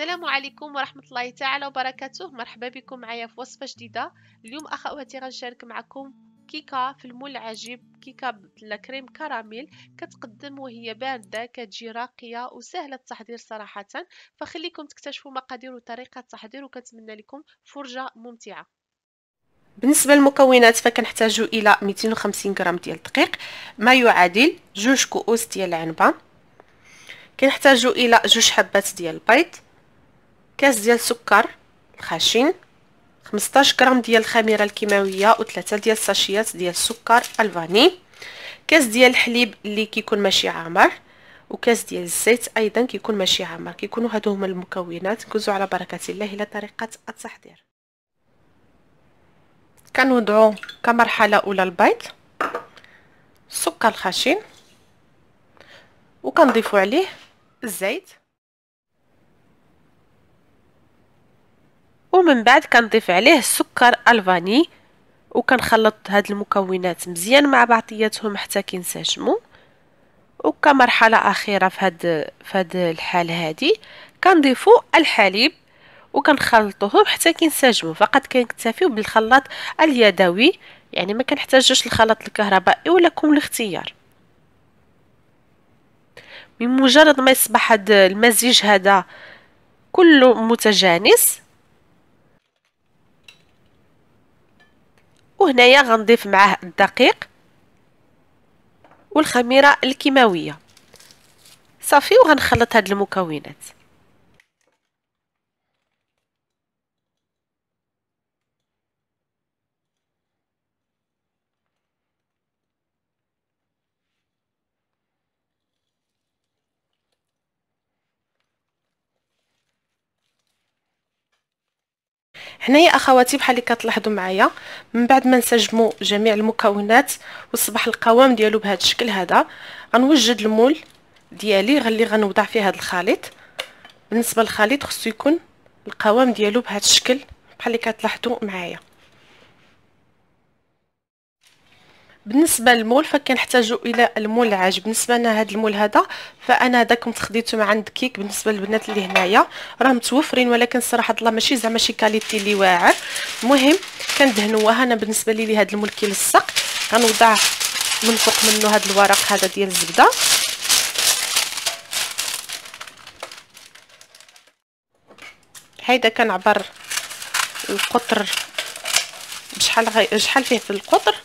السلام عليكم ورحمة الله تعالى وبركاته. مرحبا بكم معايا في وصفة جديدة. اليوم أخواتي غنشارك معكم كيكة في المول العجيب، كيكة بالكريم كراميل. كتقدم وهي باردة، كتجي راقية وسهلة التحضير صراحة. فخليكم تكتشفوا مقادير وطريقة التحضير، وكنتمنى لكم فرجة ممتعة. بالنسبه للمكونات فكنحتاج الى 250 غرام ديال الدقيق، ما يعادل 2 كؤوس ديال العنبه. كنحتاج الى 2 حبات ديال البيض، كاس ديال السكر الخشن، 15 غرام ديال الخميره الكيماويه و3 ديال الساشيات ديال السكر الفاني، كاس ديال الحليب اللي كيكون ماشي عامر، وكاس ديال الزيت ايضا كيكون ماشي عامر. كيكونوا هادو هما المكونات. ندوزو على بركه الله الى طريقه التحضير. كنوضعوا كمرحله اولى البيض، السكر الخشن، وكنضيفوا عليه الزيت، ومن بعد كنضيف عليه السكر الفاني، وكنخلط هاد المكونات مزيان مع بعضياتهم حتى كينسجموا. وكمرحله اخيره في هاد الحال هادي كنضيفوا الحليب وكنخلطوهم حتى كينسجموا. فقط كنكتفيو بالخلاط اليدوي، يعني ما كنحتاجوش الخلاط الكهربائي ولكم الاختيار. من مجرد ما يصبح هاد المزيج هذا كله متجانس، وهنايا غنضيف معاه الدقيق والخميره الكيماويه صافي، وغنخلط هاد المكونات. هنايا اخواتي بحال اللي كتلاحظوا معايا، من بعد ما نسجموا جميع المكونات وصبح القوام ديالو بهذا الشكل هذا، غنوجد المول ديالي اللي غنوضع فيه هذا الخليط. بالنسبه للخليط خصو يكون القوام ديالو بهذا الشكل بحال اللي كتلاحظوا معايا. بالنسبه للمول فكنحتاجوا الى المول العاجب. بالنسبه لنا هذا المول هذا فانا هذا كنت خديته من عند كيك. بالنسبه للبنات اللي هنايا راه متوفرين، ولكن صراحه الله ماشي زعما شي كاليتي اللي واعر. المهم كندهنوها. انا بالنسبه لي هذا المول كيلصق، غنوضع من فوق منه هذا الورق هذا ديال الزبده، هيدا كنعبر القطر بشحال فيه في القطر.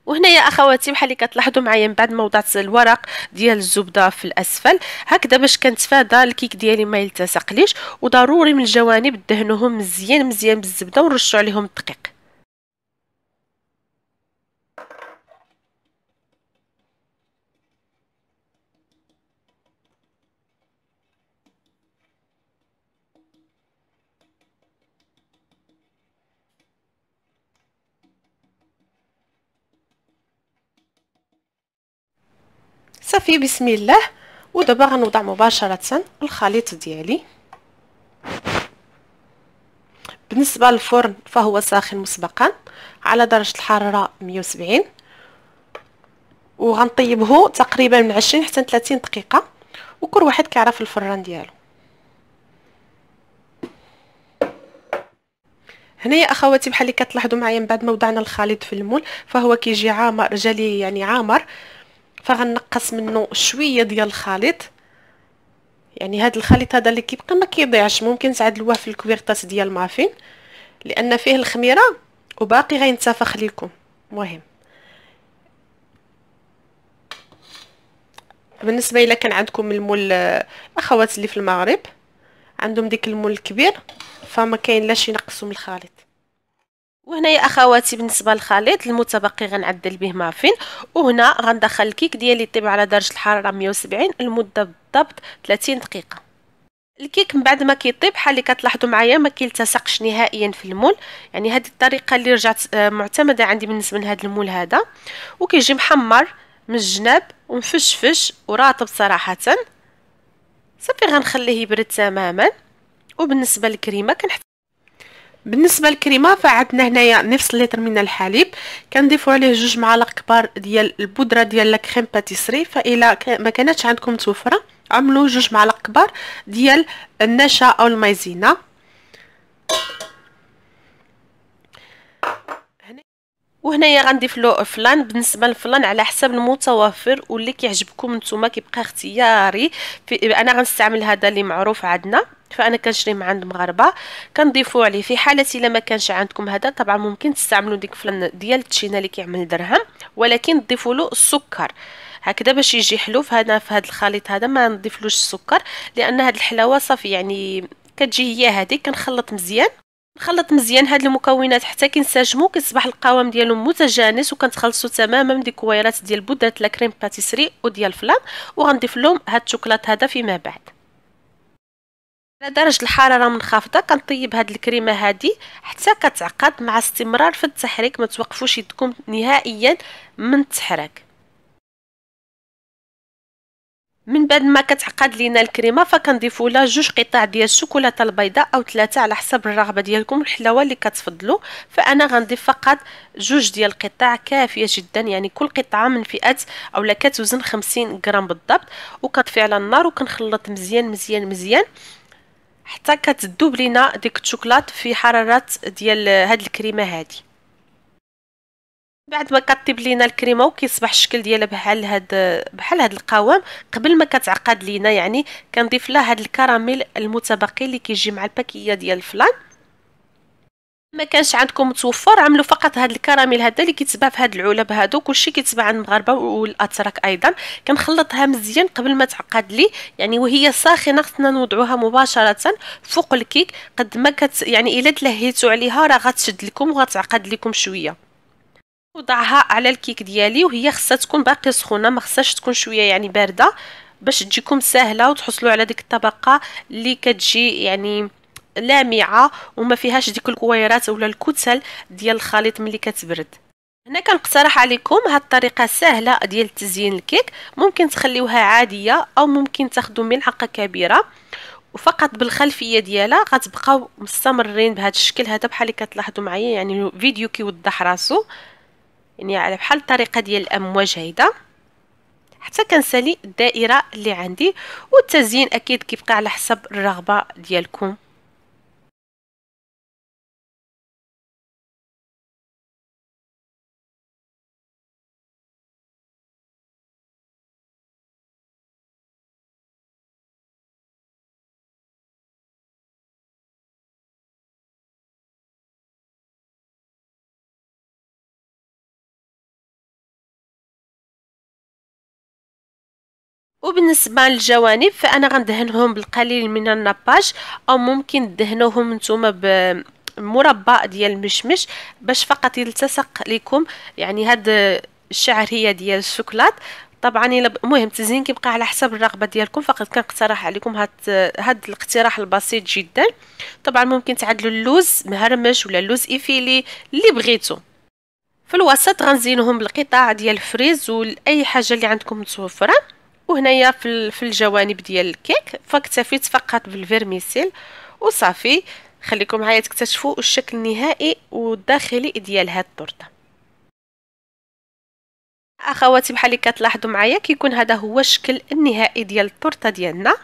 وهنايا اخواتي بحال اللي كتلاحظوا معايا، من بعد ما وضعت الورق ديال الزبده في الاسفل هكذا باش كنتفادى الكيك ديالي ما يلتصقليش، وضروري من الجوانب دهنوهم مزيان مزيان بالزبده ونرشوا عليهم الدقيق. صافي بسم الله. ودابا غنوضع مباشره الخليط ديالي. بالنسبه للفرن فهو ساخن مسبقا على درجه الحراره 170، وغنطيبه تقريبا من 20 حتى 30 دقيقه، وكل واحد كيعرف الفران ديالو. هنايا اخواتي بحال اللي كتلاحظوا معايا، من بعد ما وضعنا الخليط في المول فهو كيجي عامر، جالي يعني عامر، فغنقص منه شويه ديال الخليط. يعني هذا الخليط هذا اللي كيبقى ما كيضيعش، ممكن تعدلوه في الكويرطات ديال مافين لان فيه الخميره وباقي غينتفخ لكم. مهم بالنسبه الى كان عندكم المول اخوات اللي في المغرب عندهم ديك المول الكبير فما كاين لاش ينقصوا من الخليط. وهنايا اخواتي بالنسبه للخليط المتبقي غنعدل به مافين، وهنا غندخل الكيك ديالي يطيب على درجه الحراره 170 المده بالضبط 30 دقيقه. الكيك من بعد ما كيطيب بحال اللي كتلاحظوا معايا ما كيلتصقش نهائيا في المول. يعني هذه الطريقه اللي رجعت معتمده عندي بالنسبه لهذا المول هذا، وكيجي محمر من الجناب ومفشفش ورطب صراحه. صافي غنخليه يبرد تماما. وبالنسبه للكريمه بالنسبه للكريمه فعندنا هنايا نص لتر من الحليب، كنضيفوا عليه 2 معالق كبار ديال البودره ديال لا كريم باتيسري. فإلا ما كانتش عندكم متوفره عملوا 2 معالق كبار ديال النشا او المايزينا. وهنايا غنضيف له فلان. بالنسبه للفلان على حسب المتوفر واللي كيعجبكم نتوما كيبقى اختياري. انا غنستعمل هذا اللي معروف عندنا، فانا كنشري من عند مغاربه كنضيفوا عليه. في حاله الا ما كانش عندكم هذا طبعا ممكن تستعملوا ديك فلان ديال التشينا اللي كيعمل درهم، ولكن تضيفوا له السكر هكذا باش يجي حلو. فانا في هذا الخليط هذا ما نضيفلوش السكر لان هذه الحلاوه صافي يعني كتجي هي هذه. كنخلط مزيان هاد المكونات حتى كينسجموا، كيصبح القوام ديالهم متجانس، وكنتخلصوا تماما من كويرات ديال بودره لا كريم باتيسري وديال فلان. وغنضيف لهم هاد الشوكولات هذا فيما بعد. على درجه الحراره منخفضه كنطيب هاد الكريمه هذه حتى كتعقد مع استمرار في التحريك، ما توقفوش يدكم نهائيا من التحريك. من بعد ما كتعقد لينا الكريمه فكنضيفوا لها 2 قطع ديال الشوكولاته البيضاء او 3 على حسب الرغبه ديالكم الحلاوه اللي كتفضلوا. فانا غنضيف فقط 2 ديال القطع كافيه جدا، يعني كل قطعه من فئه او لا كتوزن 50 غرام بالضبط. وكنطفي على النار وكنخلط مزيان حتى كتذوب لينا ديك الشوكولات في حراره ديال هاد الكريمه هذه. بعد ما كطيب لينا الكريمه وكيصبح الشكل ديالها بحال هاد القوام قبل ما كتعقد لينا، يعني كنضيف لها هاد الكراميل المتبقي اللي كيجي مع الباكيه ديال الفلان. ما كانش عندكم متوفر عملوا فقط هاد الكراميل هذا اللي كيتباع في هاد العلب هادو، كلشي كيتباع عند المغاربه والاتراك ايضا. كنخلطها مزيان قبل ما تعقد لي، يعني وهي ساخنه خصنا نوضعوها مباشره فوق الكيك. قد ما يعني الا تلهيتوا عليها راه غتشد لكم وغتعقد لكم شويه. وضعها على الكيك ديالي وهي خصها تكون باقي سخونه، ما خصهاش تكون شويه يعني بارده باش تجيكم سهله وتحصلوا على ديك الطبقه اللي كتجي يعني لامعه وما فيهاش ديك الكويرات ولا الكتل ديال الخليط ملي كتبرد. هنا كنقترح عليكم هاد الطريقه سهله ديال تزيين الكيك، ممكن تخليوها عاديه او ممكن تاخذوا ملعقه كبيره وفقط بالخلفيه ديالها غتبقاو مستمرين بهذا الشكل هذا بحال اللي كتلاحظوا معايا. يعني الفيديو كيوضح راسو، يعني على بحال الطريقه ديال الامواج هيدا حتى كنسالي الدائره اللي عندي. والتزيين اكيد كيبقى على حسب الرغبه ديالكم. وبالنسبه للجوانب فانا غندهنهم بالقليل من النباج او ممكن تدهنوهم نتوما بمربى ديال المشمش باش فقط يلتصق لكم يعني هاد الشعريه ديال الشوكولات. طبعا المهم التزيين كيبقى على حسب الرغبه ديالكم، فقط كنقترح عليكم هاد الاقتراح البسيط جدا. طبعا ممكن تعدلوا اللوز مهرمش ولا اللوز ايفيلي اللي بغيتو. في الوسط غنزينهم بالقطع ديال الفريز ولاي حاجه اللي عندكم متوفره. وهنايا في الجوانب ديال الكيك فاكتفيت فقط بالفيرميسيل وصافي. خليكم معايا تكتشفوا الشكل النهائي والداخلي ديال هاد التورته. اخواتي بحال اللي كتلاحظوا معايا كيكون هذا هو الشكل النهائي ديال التورته ديالنا،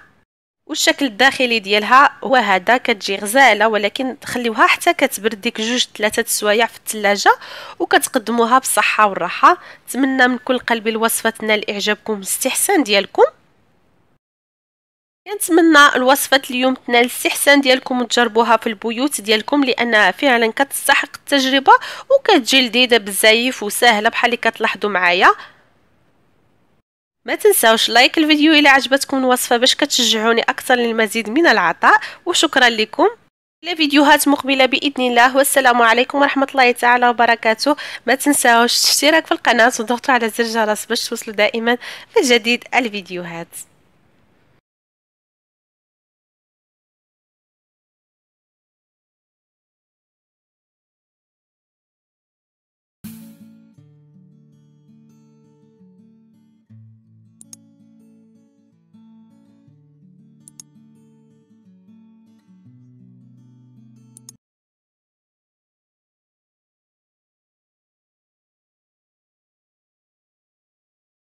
والشكل الداخلي ديالها هو هذا. كتجي غزاله ولكن تخليوها حتى كتبرد ديك 2-3 سوايع في الثلاجه وكتقدموها بالصحه والراحه. نتمنى من كل قلبي الوصفه تنال اعجابكم والاستحسان ديالكم. كنتمنى الوصفه اليوم تنال الاستحسان ديالكم وتجربوها في البيوت ديالكم لان فعلا كتستحق التجربه وكتجي لذيذه بزاف وسهله بحال اللي كتلاحظوا معايا. ما تنساوش لايك الفيديو الى عجبتكم الوصفه باش كتشجعوني اكثر للمزيد من العطاء، وشكرا لكم. الى فيديوهات مقبله باذن الله، والسلام عليكم ورحمه الله تعالى وبركاته. ما تنساوش الاشتراك في القناه وضغطوا على زر الجرس باش توصلوا دائما بجديد الفيديوهات.